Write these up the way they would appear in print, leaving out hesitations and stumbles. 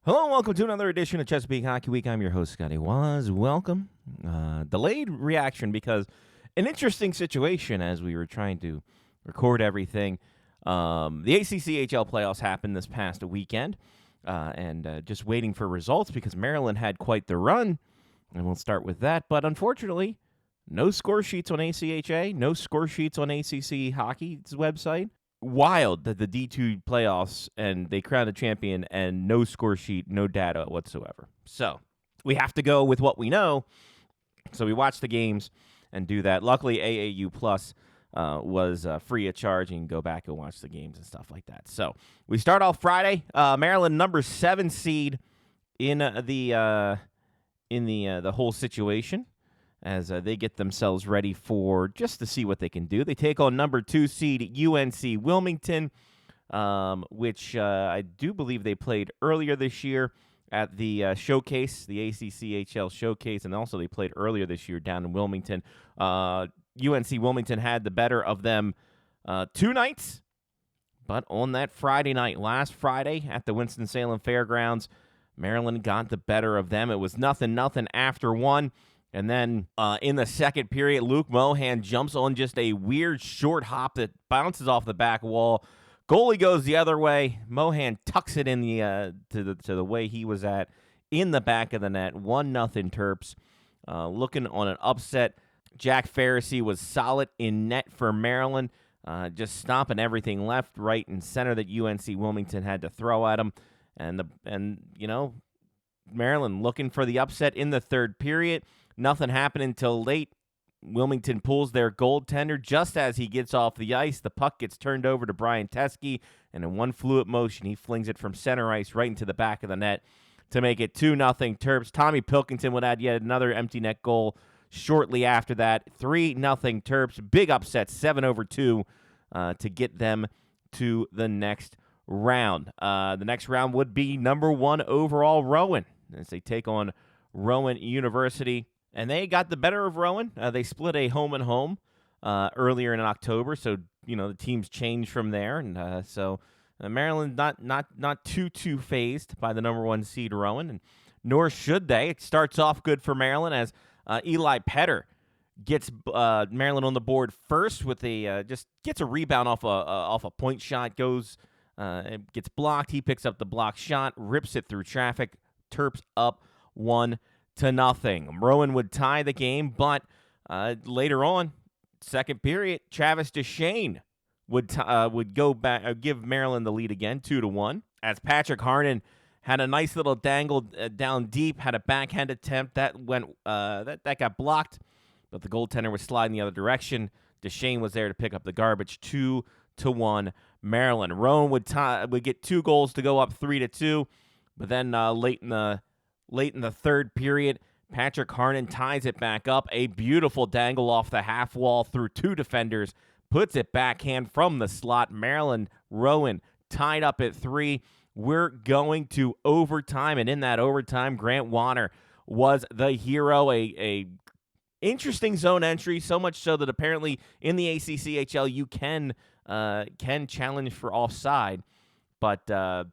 Hello and welcome to another edition of Chesapeake Hockey Week. I'm your host, Scotty Wazz. Welcome. Delayed reaction because an interesting situation as we were trying to record everything. The ACC Playoffs happened this past weekend, and just waiting for results because Maryland had quite the run, and we'll start with that. But unfortunately, no score sheets on ACHA, no score sheets on ACC Hockey's website. Wild that the D2 playoffs and they crowned a champion and no score sheet, no data whatsoever. So we have to go with what we know. So we watch the games and do that. Luckily, AAU Plus was free of charge, and you can go back and watch the games and stuff like that. So we start off Friday. Maryland, number 7 seed in the whole situation, as they get themselves ready for just to see what they can do. They take on number 2 seed UNC Wilmington, which I do believe they played earlier this year at the showcase, the ACCHL showcase, and also they played earlier this year down in Wilmington. UNC Wilmington had the better of them 2 nights, but on that Friday night, last Friday at the Winston-Salem Fairgrounds, Maryland got the better of them. It was 0-0 after 1. And then in the second period, Luke Mohan jumps on just a weird short hop that bounces off the back wall. Goalie goes the other way. Mohan tucks it in to the way he was at in the back of the net. 1-0 Terps. Looking on an upset. Jack Pharisee was solid in net for Maryland, just stopping everything left, right, and center that UNC Wilmington had to throw at him. And Maryland looking for the upset in the third period. Nothing happened until late. Wilmington pulls their goaltender just as he gets off the ice. The puck gets turned over to Brian Teske, and in one fluid motion, he flings it from center ice right into the back of the net to make it 2-0 Terps. Tommy Pilkington would add yet another empty net goal shortly after that. 3-0 Terps. Big upset, 7-2 to get them to the next round. The next round would be number 1 overall Rowan as they take on Rowan University. And they got the better of Rowan. They split a home and home earlier in October, so the teams changed from there. And so Maryland not too phased by the number 1 seed Rowan, and nor should they. It starts off good for Maryland as Eli Petter gets Maryland on the board first with just gets a rebound off a point shot, gets blocked. He picks up the block shot, rips it through traffic. Terps up 1-0. Rowan would tie the game, but later on, second period, Travis Deshane would go back, give Maryland the lead again, 2-1. As Patrick Harnon had a nice little dangle down deep, had a backhand attempt that went that got blocked, but the goaltender was sliding the other direction. Deshane was there to pick up the garbage. 2-1 Maryland. Rowan would get 2 goals to go up 3-2, but then late in the third period, Patrick Harnon ties it back up. A beautiful dangle off the half wall through 2 defenders, puts it backhand from the slot. Maryland, Rowan tied up at 3. We're going to overtime, and in that overtime, Grant Warner was the hero. A interesting zone entry, so much so that apparently in the ACCHL you can challenge for offside, but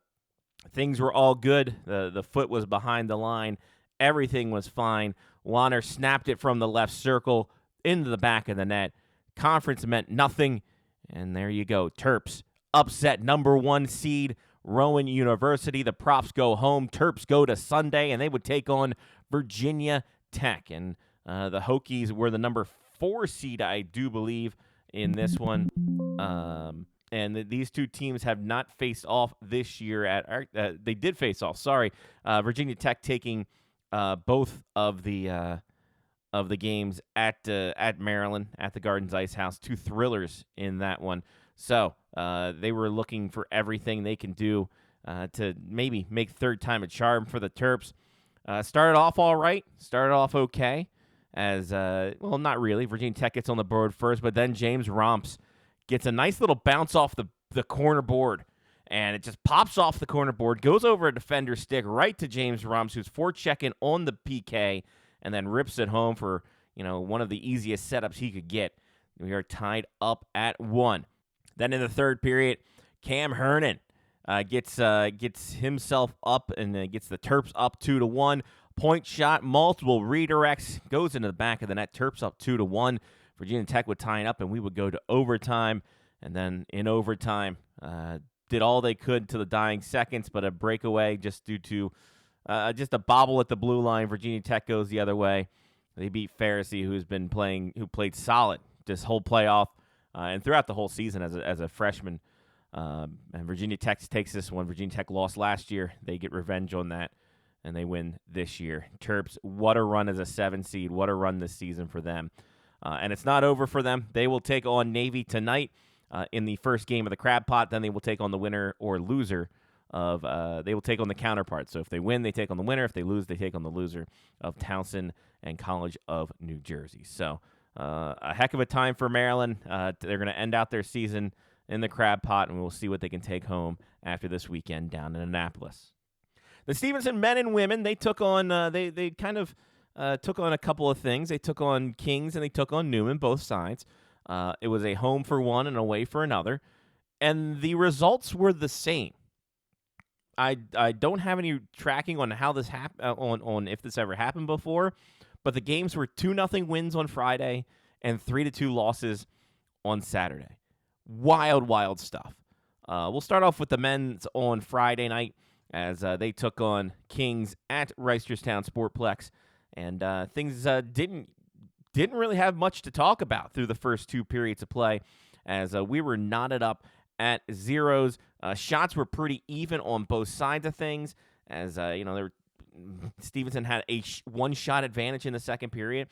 things were all good. The foot was behind the line. Everything was fine. Warner snapped it from the left circle into the back of the net. Conference meant nothing, and there you go. Terps upset number 1 seed Rowan University. The props go home. Terps go to Sunday, and they would take on Virginia Tech. And the Hokies were the number 4 seed, I do believe, in this one. And these 2 teams have not faced off this year. They did face off. Sorry, Virginia Tech taking both of the games at Maryland at the Gardens Ice House. 2 thrillers in that one. So they were looking for everything they can do to maybe make third time a charm for the Terps. Started off all right. Started off okay. As well, not really. Virginia Tech gets on the board first, but then James Romps gets a nice little bounce off the corner board, and it just pops off the corner board, goes over a defender's stick right to James Romps, who's forechecking on the PK, and then rips it home for one of the easiest setups he could get. We are tied up at 1. Then in the third period, Cam Hernan gets himself up and gets the Terps up 2-1. Point shot, multiple redirects, goes into the back of the net. Terps up 2-1. Virginia Tech would tie it up, and we would go to overtime. And then in overtime, did all they could to the dying seconds, but a breakaway just due to just a bobble at the blue line. Virginia Tech goes the other way. They beat Pharisee, who played solid this whole playoff and throughout the whole season as a freshman. And Virginia Tech takes this one. Virginia Tech lost last year. They get revenge on that, and they win this year. Terps, what a run as a 7 seed. What a run this season for them. And it's not over for them. They will take on Navy tonight in the first game of the Crabpot. Then they will take on the winner or loser of they will take on the counterpart. So if they win, they take on the winner. If they lose, they take on the loser of Towson and College of New Jersey. So a heck of a time for Maryland. They're going to end out their season in the Crabpot, and we'll see what they can take home after this weekend down in Annapolis. The Stevenson Men and Women, they took on they kind of took on a couple of things. They took on Kings and they took on Newman, both sides. It was a home for one and away for another, and the results were the same. I don't have any tracking on how this on if this ever happened before, but the games were 2-0 wins on Friday and 3-2 losses on Saturday. Wild stuff. We'll start off with the men's on Friday night as they took on Kings at Reisterstown Sportplex, and things didn't really have much to talk about through the first 2 periods of play as we were knotted up at zeros. Shots were pretty even on both sides of things as, Stevenson had a one-shot advantage in the second period,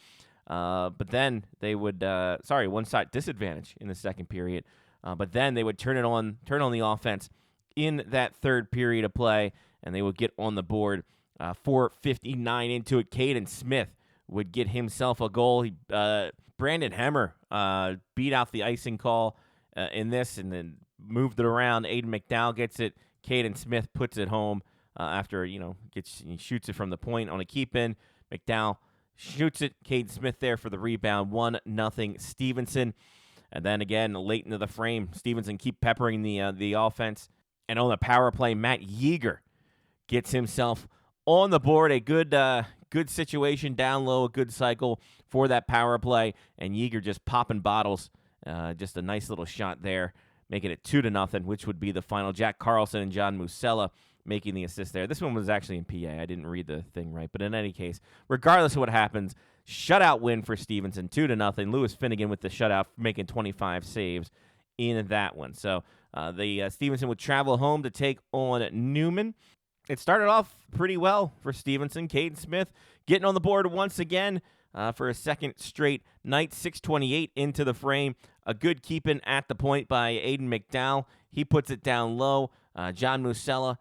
but then they would, one-shot disadvantage in the second period, but then they would turn on the offense in that third period of play, and they would get on the board 4:59 into it. Caden Smith would get himself a goal. Brandon Hemmer beat out the icing call in this and then moved it around. Aiden McDowell gets it. Caden Smith puts it home after, he shoots it from the point on a keep-in. McDowell shoots it. Caden Smith there for the rebound. 1-0 Stevenson. And then again, late into the frame, Stevenson keep peppering the offense. And on the power play, Matt Yeager gets himself on the board. A good situation down low, a good cycle for that power play. And Yeager just popping bottles. Just a nice little shot there, making it 2-0, which would be the final. Jack Carlson and John Musella making the assist there. This one was actually in PA. I didn't read the thing right. But in any case, regardless of what happens, shutout win for Stevenson, 2-0. Lewis Finnegan with the shutout, making 25 saves in that one. So the Stevenson would travel home to take on Newman. It started off pretty well for Stevenson. Caden Smith getting on the board once again for a second straight night. 6:28 into the frame. A good keep-in at the point by Aiden McDowell. He puts it down low. John Musella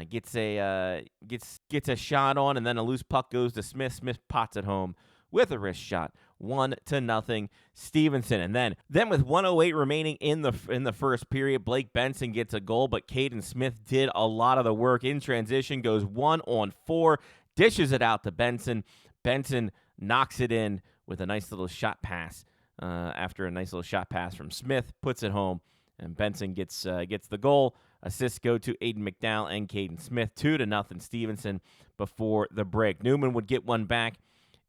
gets a shot on, and then a loose puck goes to Smith. Smith pots it home with a wrist shot. 1-0 Stevenson. And then with 1:08 remaining in the first period, Blake Benson gets a goal, but Caden Smith did a lot of the work in transition, goes 1-on-4, dishes it out to Benson. Benson knocks it in with a nice little shot pass. After a nice little shot pass from Smith, puts it home, and Benson gets the goal. Assists go to Aiden McDowell and Caden Smith. 2-0 Stevenson before the break. Newman would get one back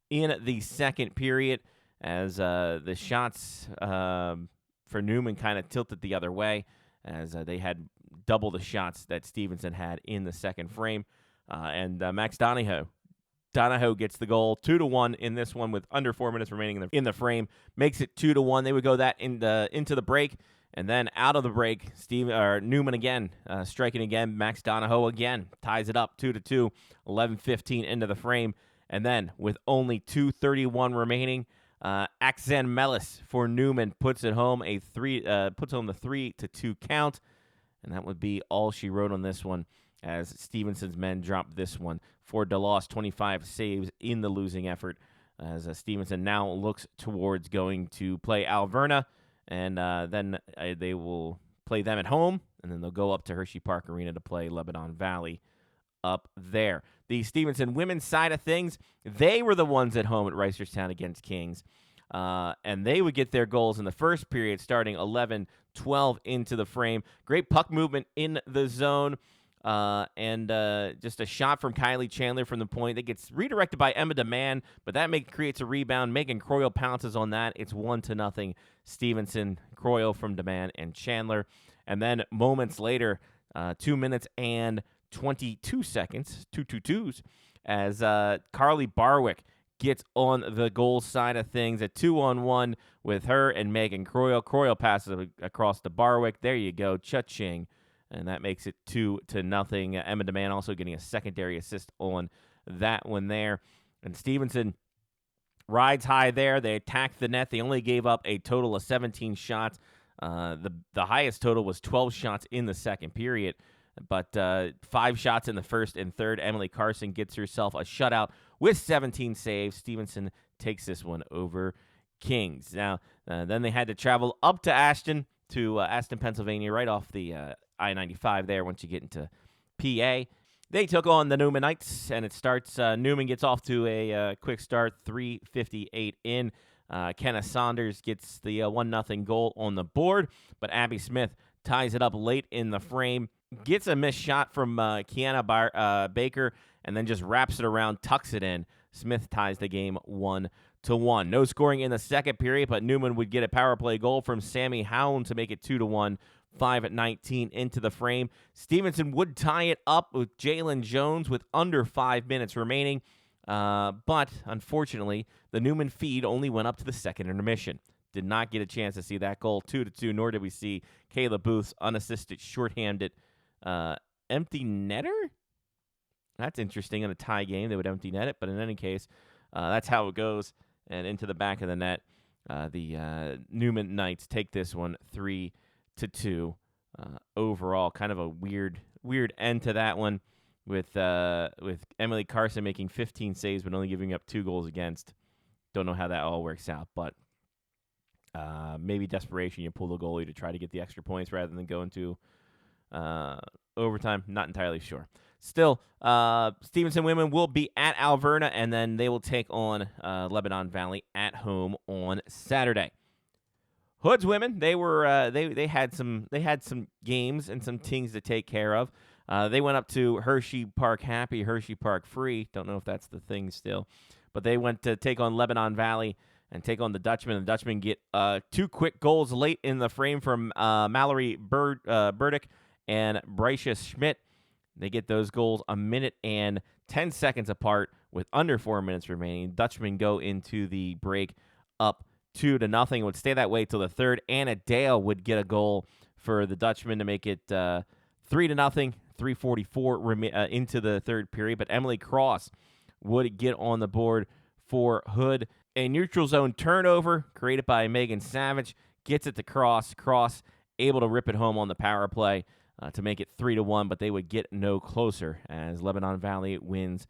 in the second period as the shots for Newman kind of tilted the other way as they had double the shots that Stevenson had in the second frame. And Max Donahoe gets the goal, 2-1 in this one with under 4 minutes remaining in the frame. Makes it 2-1. They would go that into the break. And then out of the break, Newman again, striking again. Max Donahoe again ties it up 2-2, 11:15 into the frame. And then with only 2:31 remaining, Axan Mellis for Newman puts it home the 3-2 count. And that would be all she wrote on this one as Stevenson's men dropped this one for DeLoss. 25 saves in the losing effort as Stevenson now looks towards going to play Alverna. And then they will play them at home, and then they'll go up to Hershey Park Arena to play Lebanon Valley up there. The Stevenson women's side of things, they were the ones at home at Reisterstown against Kings, and they would get their goals in the first period starting 11:12 12 into the frame. Great puck movement in the zone. And just a shot from Kylie Chandler from the point that gets redirected by Emma DeMann, but that creates a rebound. Megan Croyle pounces on that. It's 1-0. Stevenson, Croyle from DeMann, and Chandler. And then moments later, 2 minutes and 22 seconds, 2-2-2s, as Carly Barwick gets on the goal side of things. A 2-on-1 with her and Megan Croyle. Croyle passes across to Barwick. There you go, cha-ching. And that makes it 2-0. Emma DeMann also getting a secondary assist on that one there. And Stevenson rides high there. They attacked the net. They only gave up a total of 17 shots. The highest total was 12 shots in the second period. But 5 shots in the first and third. Emily Carson gets herself a shutout with 17 saves. Stevenson takes this one over Kings. Now, then they had to travel up to Ashton, Pennsylvania, right off the I-95 there once you get into PA. They took on the Newman Knights, and it starts, Newman gets off to a quick start, 3:58 in. Kenna Saunders gets the 1-0 goal on the board, but Abby Smith ties it up late in the frame, gets a missed shot from Kiana Baker, and then just wraps it around, tucks it in. Smith ties the game 1-1. No scoring in the second period, but Newman would get a power play goal from Sammy Howland to make it 2-1. 5-19 into the frame. Stevenson would tie it up with Jalen Jones with under 5 minutes remaining, but unfortunately, the Newman feed only went up to the second intermission. Did not get a chance to see that goal, 2-2, nor did we see Kayla Booth's unassisted, shorthanded empty netter? That's interesting. In a tie game, they would empty net it, but in any case, that's how it goes. And into the back of the net, the Newman Knights take this one 3-2. Overall, kind of a weird end to that one, with Emily Carson making 15 saves but only giving up 2 goals against. Don't know how that all works out, but maybe desperation. You pull the goalie to try to get the extra points rather than go into overtime. Not entirely sure. Still, Stevenson women will be at Alverna, and then they will take on Lebanon Valley at home on Saturday. Hood's women, they were they had some games and some things to take care of. They went up to Hershey Park Happy, Hershey Park Free. Don't know if that's the thing still, but they went to take on Lebanon Valley and take on the Dutchmen. The Dutchmen get 2 quick goals late in the frame from Mallory Burdick and Brycia Schmidt. They get those goals a minute and 10 seconds apart with under 4 minutes remaining. Dutchmen go into the break up 2-0. It would stay that way till the third. Anna Dale would get a goal for the Dutchmen to make it 3-0, 3:44 into the third period. But Emily Cross would get on the board for Hood. A neutral zone turnover created by Megan Savage gets it to Cross. Cross able to rip it home on the power play to make it 3-1, but they would get no closer as Lebanon Valley wins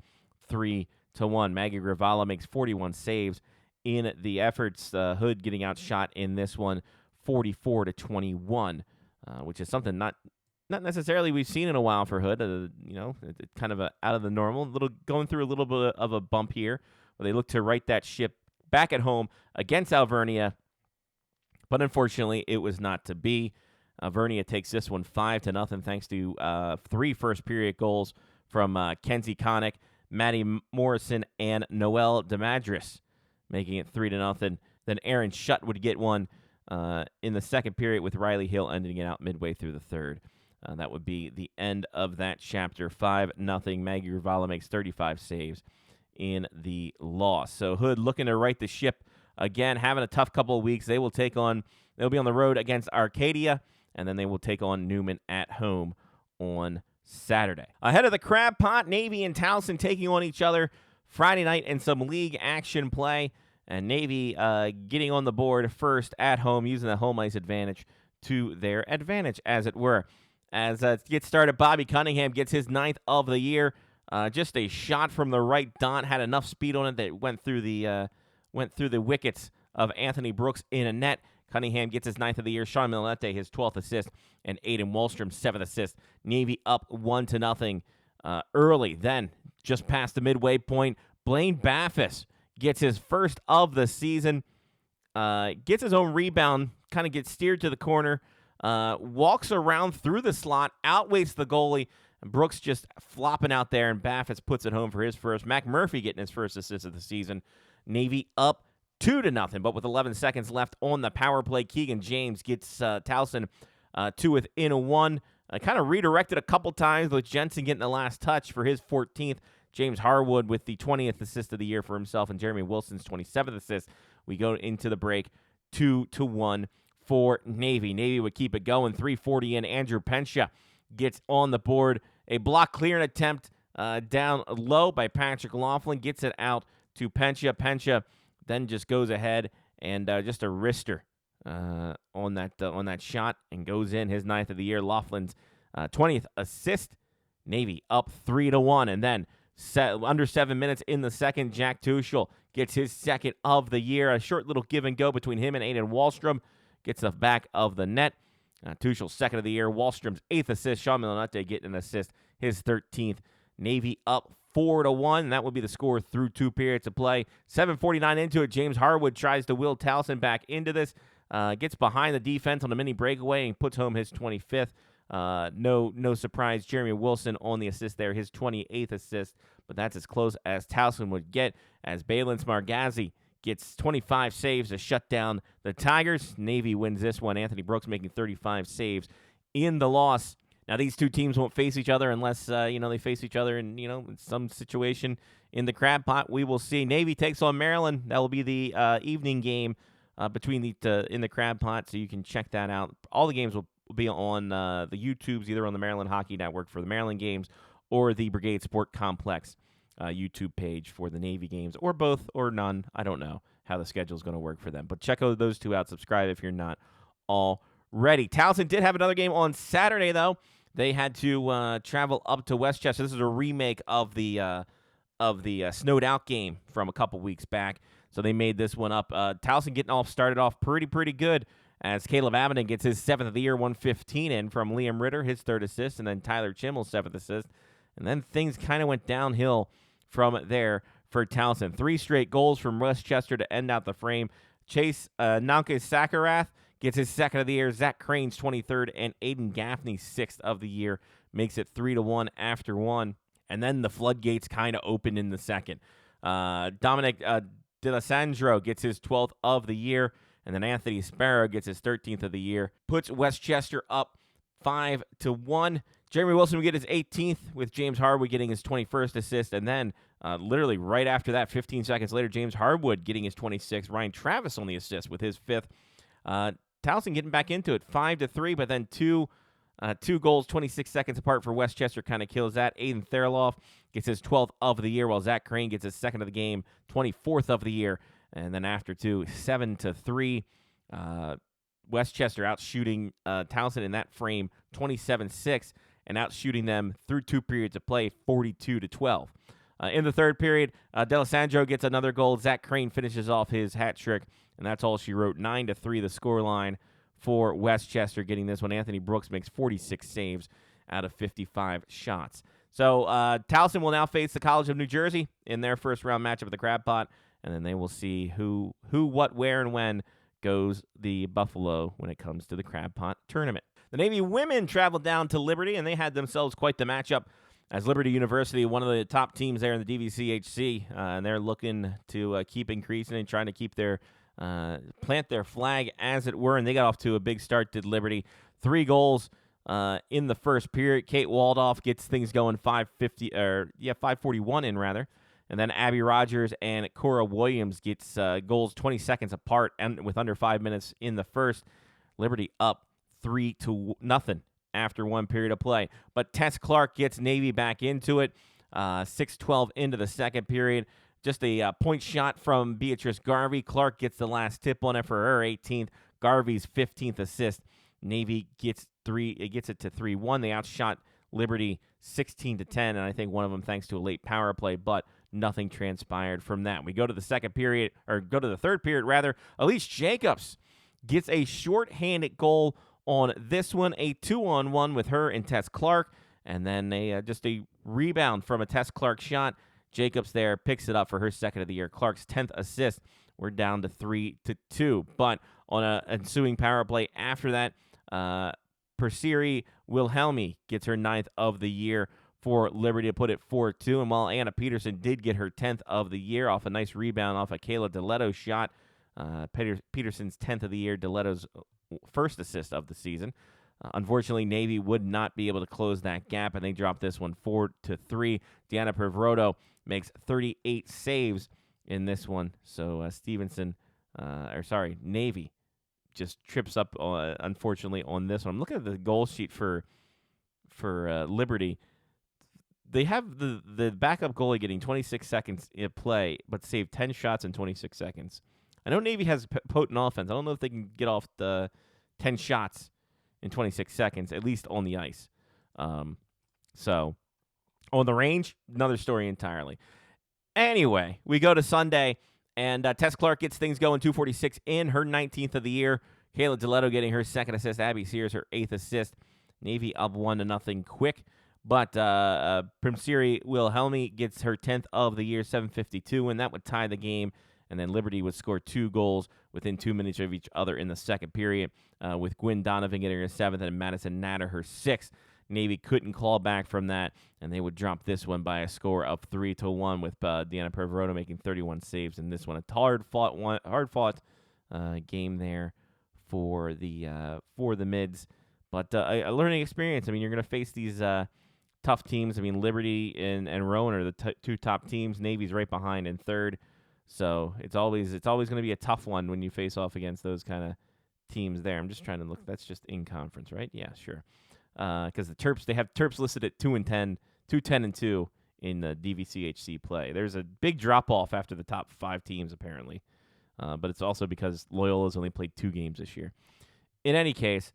3-1. Maggie Gravala makes 41 saves in the efforts. Hood getting outshot in this one 44-21, which is something not necessarily we've seen in a while for Hood. It's kind of out of the normal, going through a little bit of a bump here, where they look to right that ship back at home against Alvernia, but unfortunately it was not to be. Alvernia takes this one 5-0 thanks to 3 first-period goals from Kenzie Connick, Maddie Morrison, and Noelle DeMadris, making it 3-0. Then Aaron Shutt would get one in the second period, with Riley Hill ending it out midway through the third. That would be the end of that chapter. 5-0. Maggie Ravala makes 35 saves in the loss. So Hood looking to right the ship again, having a tough couple of weeks. They'll be on the road against Arcadia, and then they will take on Newman at home on Saturday. Ahead of the Crabpot, Navy and Towson taking on each other Friday night in some league action play, and Navy getting on the board first at home, using the home ice advantage to their advantage, as it were. As it gets started, Bobby Cunningham gets his 9th of the year. Just a shot from the right dot, had enough speed on it that went through the wickets of Anthony Brooks in a net. Cunningham gets his 9th of the year. Sean Milente, his 12th assist, and Aiden Wallstrom, 7th assist. Navy up 1-0 early. Then, just past the midway point, Blaine Baffis gets his first of the season, gets his own rebound, kind of gets steered to the corner walks around through the slot, outweights the goalie. And Brooks just flopping out there, and Baffis puts it home for his first. Mac Murphy getting his first assist of the season. Navy up 2-0, but with 11 seconds left on the power play, Keegan James gets Towson to within a one. Kind of redirected a couple times, with Jensen getting the last touch for his 14th. James Harwood with the 20th assist of the year for himself, and Jeremy Wilson's 27th assist. We go into the break 2-1 for Navy. Navy would keep it going. 3:40 in. Andrew Pensha gets on the board. A block clearing attempt down low by Patrick Laughlin. Gets it out to Pensha. Pensha then just goes ahead and just a wrister on that shot and goes in, his 9th of the year. Laughlin's 20th assist. Navy up 3-1, and then under 7 minutes in the second, Jack Tuchel gets his 2nd of the year. A short little give and go between him and Aiden Wallstrom. Gets the back of the net. Tuchel's 2nd of the year. Wallstrom's 8th assist. Sean Milonete getting an assist, his 13th. Navy up 4-1. That will be the score through 2 periods of play. 7:49 into it. James Harwood tries to will Towson back into this. Gets behind the defense on a mini breakaway and puts home his 25th. No surprise. Jeremy Wilson on the assist there, his 28th assist. But that's as close as Towson would get, as Balin Smargazi gets 25 saves to shut down the Tigers. Navy wins this one. Anthony Brooks making 35 saves in the loss. Now, these two teams won't face each other unless, they face each other in some situation in the Crabpot. We will see. Navy takes on Maryland. That will be the evening game between in the Crabpot, so you can check that out. All the games will be on the YouTubes, either on the Maryland Hockey Network for the Maryland games or the Brigade Sport Complex YouTube page for the Navy games, or both or none. I don't know how the schedule is going to work for them. But check those two out. Subscribe if you're not already. Towson did have another game on Saturday, though. They had to travel up to Westchester. This is a remake of the snowed out game from a couple weeks back. So they made this one up. Towson started off pretty good, as Caleb Avedon gets his 7th of the year, 115 in from Liam Ritter, his 3rd assist, and then Tyler Chimmel's 7th assist. And then things kind of went downhill from there for Towson. 3 straight goals from Westchester to end out the frame. Chase Nanke Sakarath gets his 2nd of the year. Zach Crane's 23rd, and Aiden Gaffney's 6th of the year. Makes it 3-1 after 1. And then the floodgates kind of opened in the second. Dominic D'Alessandro gets his 12th of the year. And then Anthony Sparrow gets his 13th of the year. Puts Westchester up 5-1. Jeremy Wilson will get his 18th, with James Harwood getting his 21st assist. And then literally right after that, 15 seconds later, James Harwood getting his 26th. Ryan Travis on the assist with his 5th. Towson getting back into it, 5-3, but then two goals 26 seconds apart for Westchester kind of kills that. Aiden Theriloff gets his 12th of the year, while Zach Crane gets his 2nd of the game, 24th of the year. And then after 7-3, Westchester out shooting Towson in that frame 27-6, and out shooting them through 2 periods of play 42-12. In the 3rd period, D'Alessandro gets another goal. Zach Crane finishes off his hat trick, and that's all she wrote. 9-3 the scoreline for Westchester getting this one. Anthony Brooks makes 46 saves out of 55 shots. So Towson will now face the College of New Jersey in their first round matchup of the Crabpot, and then they will see who, what, where, and when goes the Buffalo when it comes to the Crabpot tournament. The Navy women traveled down to Liberty, and they had themselves quite the matchup, as Liberty University, one of the top teams there in the DVCHC, and they're looking to keep increasing and trying to keep their plant their flag, as it were, and they got off to a big start, did Liberty. 3 goals in the first period. Kate Waldoff gets things going 5:41 in, rather. And then Abby Rogers and Cora Williams gets goals 20 seconds apart, and with under 5 minutes in the first. Liberty up 3-0 after 1 period of play. But Tess Clark gets Navy back into it. 6:12 into the second period. Just a point shot from Beatrice Garvey. Clark gets the last tip on it for her 18th. Garvey's 15th assist. Navy gets it to 3-1. They outshot Liberty 16-10, and I think one of them thanks to a late power play, but nothing transpired from that. We go to the third period, rather. Elise Jacobs gets a short-handed goal on this one, a 2-on-1 with her and Tess Clark, and then just a rebound from a Tess Clark shot. Jacobs there picks it up for her 2nd of the year. Clark's 10th assist. We're down to 3-2. But on an ensuing power play after that, Persiri Wilhelmi gets her 9th of the year for Liberty to put it 4-2. And while Anna Peterson did get her 10th of the year off a nice rebound off a Kayla DeLetto shot, Peterson's 10th of the year, DeLetto's first assist of the season. Unfortunately, Navy would not be able to close that gap, and they dropped this one 4-3. Deanna Pervroto makes 38 saves in this one. So Navy just trips up, unfortunately, on this one. I'm looking at the goal sheet for Liberty. They have the backup goalie getting 26 seconds in play, but saved 10 shots in 26 seconds. I know Navy has potent offense. I don't know if they can get off the 10 shots in 26 seconds, at least on the ice. So, on the range, another story entirely. Anyway, we go to Sunday, and Tess Clark gets things going, 246 in, her 19th of the year. Kayla DeLetto getting her 2nd assist. Abby Sears, her 8th assist. Navy up 1-0 quick. But Primsiri Wilhelmi gets her 10th of the year, 7:52, and that would tie the game. And then Liberty would score 2 goals within 2 minutes of each other in the second period, with Gwyn Donovan getting her 7th and Madison Natter her 6th. Navy couldn't claw back from that, and they would drop this one by a score of 3-1, with Deanna Pervroto making 31 saves in this one. A hard-fought game there for the Mids, but a learning experience. I mean, you're going to face these tough teams. I mean, Liberty and Rowan are the two top teams. Navy's right behind in third. So it's always going to be a tough one when you face off against those kind of teams there. I'm just trying to look. That's just in conference, right? Yeah, sure. Because the Terps, they have Terps listed at 2-10, 2-10-2 in the DVCHC play. There's a big drop off after the top 5 teams apparently, but it's also because Loyola's only played 2 games this year. In any case,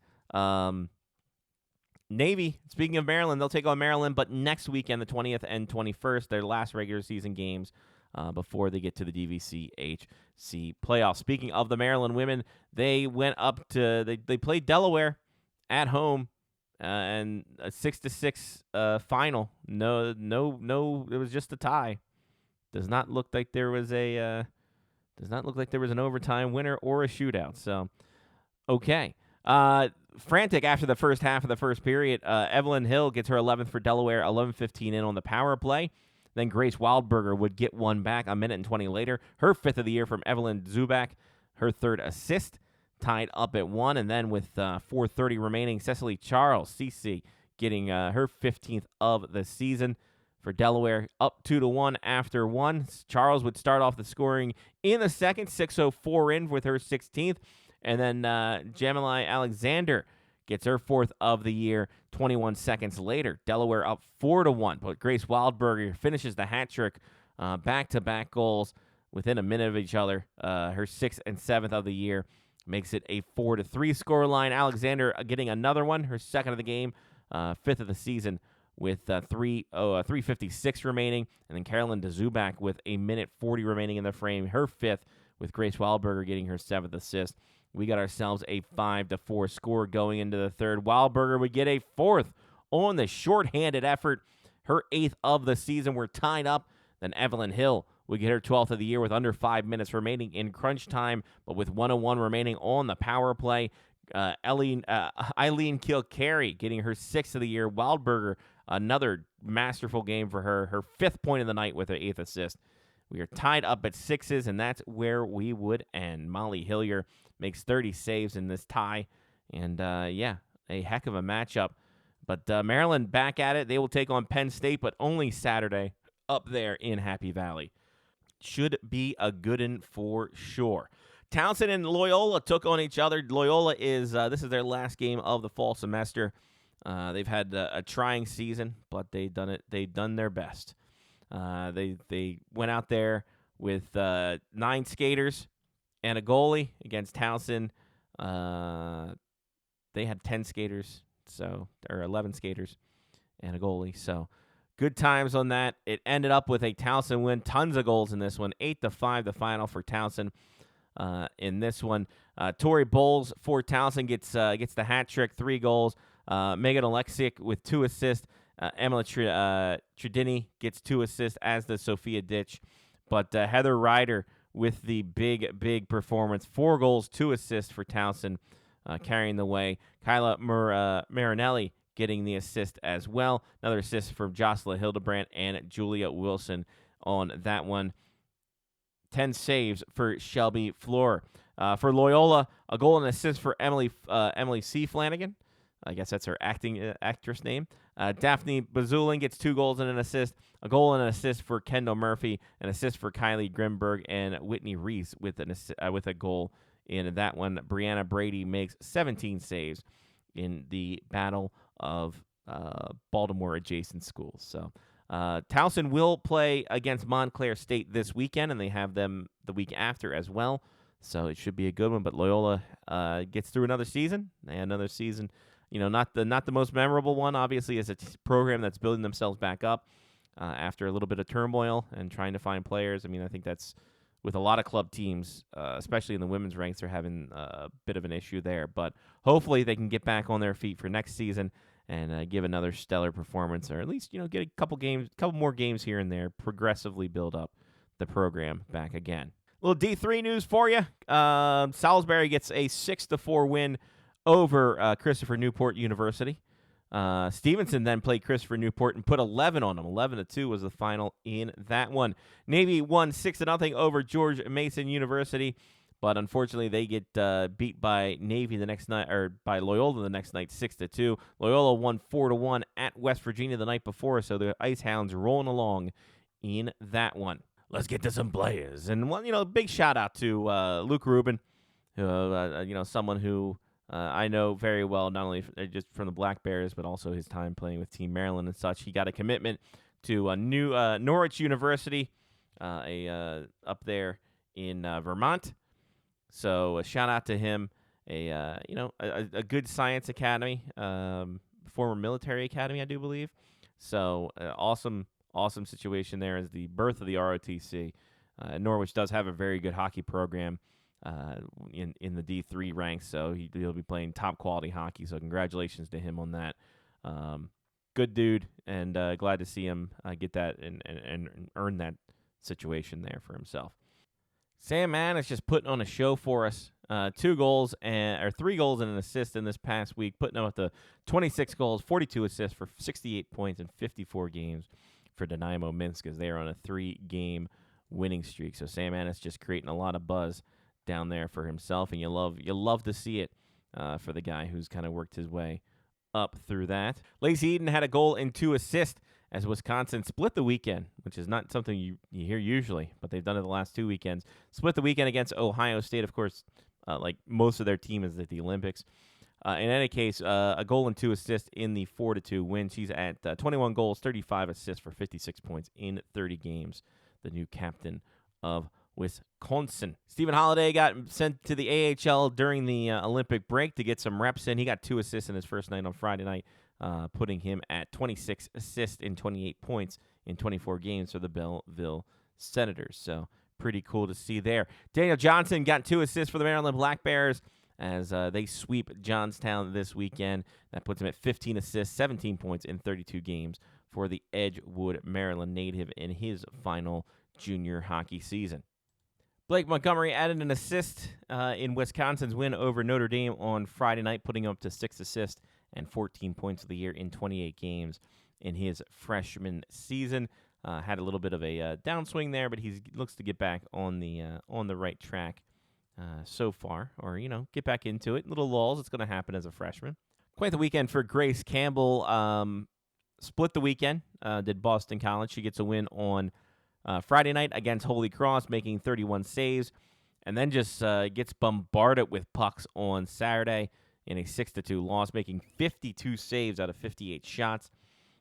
Navy, speaking of Maryland, they'll take on Maryland, but next weekend, the 20th and 21st, their last regular season games. Before they get to the DVCHC playoffs. Speaking of the Maryland women, they went up to they played Delaware at home, and a 6-6 final. No, it was just a tie. Does not look like there was an overtime winner or a shootout. So, okay. Frantic after the first half of the first period. Evelyn Hill gets her 11th for Delaware, 11:15 in on the power play. Then Grace Wildberger would get one back a minute and 20 later. Her 5th of the year from Evelyn Zubak, her 3rd assist, tied up at 1. And then with 4:30 remaining, Cecily Charles, CC, getting her 15th of the season for Delaware, up 2-1 after 1. Charles would start off the scoring in the second, 6:04 in with her 16th. And then Jamilai Alexander gets her 4th of the year 21 seconds later. Delaware up 4-1, but Grace Wildberger finishes the hat trick, back-to-back goals within a minute of each other. Her 6th and 7th of the year makes it a 4-3 scoreline. Alexander getting another one, her 2nd of the game, 5th of the season with 3:56 remaining. And then Carolyn DeZubak with a minute 40 remaining in the frame, her 5th, with Grace Wildberger getting her 7th assist. We got ourselves a 5-4 score going into the third. Wildberger would get a 4th on the shorthanded effort. Her 8th of the season. We're tied up. Then Evelyn Hill would get her 12th of the year with under 5 minutes remaining in crunch time, but with 1:01 remaining on the power play. Eileen Kilcarry getting her 6th of the year. Wildberger, another masterful game for her. Her 5th point of the night with her 8th assist. We are tied up at 6s, and that's where we would end. Molly Hillier makes 30 saves in this tie. And, a heck of a matchup. But Maryland back at it. They will take on Penn State, but only Saturday up there in Happy Valley. Should be a good one for sure. Towson and Loyola took on each other. Loyola this is their last game of the fall semester. They've had a trying season, but they've done their best. They went out there with 9 skaters and a goalie against Towson. They had 10 skaters, or 11 skaters and a goalie. So good times on that. It ended up with a Towson win. Tons of goals in this one. 8-5 the final for Towson. In this one, Tori Bowles for Towson gets the hat trick, 3 goals. Megan Alexiak with 2 assists. Emily Tredini gets 2 assists, as does Sophia Ditch. But Heather Ryder with the big performance. 4 goals, 2 assists for Towson. carrying the way. Kyla Marinelli getting the assist as well. Another assist from Jocelyn Hildebrand and Julia Wilson on that one. 10 saves for Shelby Floor. For Loyola, a goal and assist for Emily C. Flanagan. I guess that's her actress name. Daphne Bazulin gets 2 goals and an assist. A goal and an assist for Kendall Murphy. An assist for Kylie Grimberg and Whitney Reese with a goal in that one. Brianna Brady makes 17 saves in the Battle of Baltimore adjacent schools. So Towson will play against Montclair State this weekend, and they have them the week after as well. So it should be a good one. But Loyola gets through another season. Not the most memorable one, obviously, as a program that's building themselves back up after a little bit of turmoil and trying to find players. I mean, I think that's with a lot of club teams, especially in the women's ranks, they're having a bit of an issue there. But hopefully they can get back on their feet for next season and give another stellar performance, or at least get a couple more games here and there, progressively build up the program back again. A little D3 news for you. Salisbury gets a 6-4 win over Christopher Newport University. Stevenson then played Christopher Newport and put 11 on them. 11-2 was the final in that one. Navy won 6-0 over George Mason University, but unfortunately they get beat by Navy the next night, or by Loyola the next night, 6-2. Loyola won 4-1 at West Virginia the night before, so the Ice Hounds rolling along in that one. Let's get to some players, and big shout out to Luke Rubin, someone who I know very well, not only just from the Black Bears, but also his time playing with Team Maryland and such. He got a commitment to Norwich University, up there in Vermont. So a shout out to him. A good science academy, former military academy, I do believe. So awesome situation there as the birth of the ROTC. Norwich does have a very good hockey program in the D3 ranks, so he'll be playing top quality hockey. So congratulations to him on that. Good dude, and glad to see him get that and earn that situation there for himself. Sam Mann is just putting on a show for us. 3 goals and an assist in this past week, putting up the 26 goals, 42 assists for 68 points in 54 games for Dynamo Minsk, as they are on a 3-game winning streak. So Sam Mann is just creating a lot of buzz down there for himself, and you love to see it for the guy who's kind of worked his way up through that. Lacey Eden had a goal and 2 assists as Wisconsin split the weekend, which is not something you hear usually, but they've done it the last 2 weekends. Split the weekend against Ohio State, of course, like most of their team is at the Olympics. In any case, a goal and 2 assists in the 4-2 win. She's at 21 goals, 35 assists for 56 points in 30 games, the new captain of Wisconsin. Stephen Holliday got sent to the AHL during the Olympic break to get some reps in. He got 2 assists in his first night on Friday night, putting him at 26 assists and 28 points in 24 games for the Belleville Senators. So pretty cool to see there. Daniel Johnson got 2 assists for the Maryland Black Bears as they sweep Johnstown this weekend. That puts him at 15 assists, 17 points in 32 games for the Edgewood, Maryland native in his final junior hockey season. Blake Montgomery added an assist in Wisconsin's win over Notre Dame on Friday night, putting him up to 6 assists and 14 points of the year in 28 games in his freshman season. Had a little bit of a downswing there, but he looks to get back on the right track so far, or get back into it. Little lulls, it's going to happen as a freshman. Quite the weekend for Grace Campbell. Split the weekend, did Boston College. She gets a win on Friday night against Holy Cross, making 31 saves, and then just gets bombarded with pucks on Saturday in a 6-2 loss, making 52 saves out of 58 shots.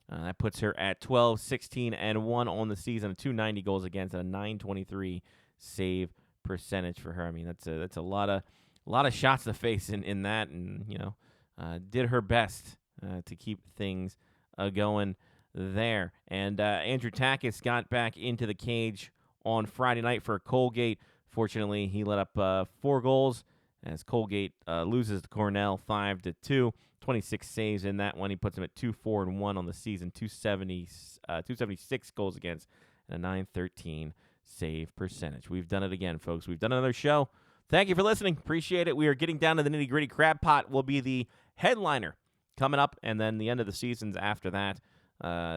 That puts her at 12, 16, and 1 on the season, 290 goals against, and a 923 save percentage for her. I mean, that's a lot of shots to face in that, and did her best to keep things going there. And Andrew Takis got back into the cage on Friday night for Colgate. Fortunately, he let up 4 goals as Colgate loses to Cornell 5-2. 26 saves in that one. He puts him at 2-4-1 on the season, 276 goals against, and a 913 save percentage. We've done it again, folks. We've done another show. Thank you for listening. Appreciate it. We are getting down to the nitty-gritty. Crabpot will be the headliner coming up, and then the end of the seasons after that.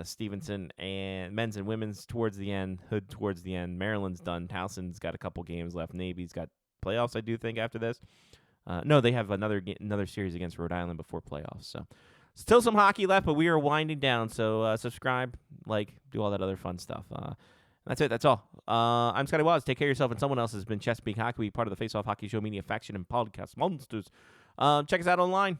Stevenson and men's and women's towards the end, Hood towards the end. Maryland's done. Towson's got a couple games left. Navy's got playoffs, I do think, after this. No, they have another series against Rhode Island before playoffs. So still some hockey left, but we are winding down. So subscribe, do all that other fun stuff. That's it. That's all. I'm Scotty Wazz. Take care of yourself. And someone else has been Chesapeake Hockey Week, part of the Face Off Hockey Show Media Faction and Podcast Monsters. Check us out online.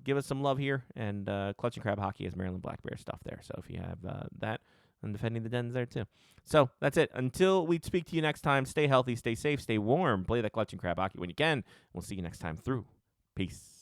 Give us some love here. And Clutch and Crab Hockey is Maryland Black Bear stuff there. So if you have that, and defending the Dens there too. So that's it. Until we speak to you next time, stay healthy, stay safe, stay warm. Play that Clutch and Crab Hockey when you can. We'll see you next time through. Peace.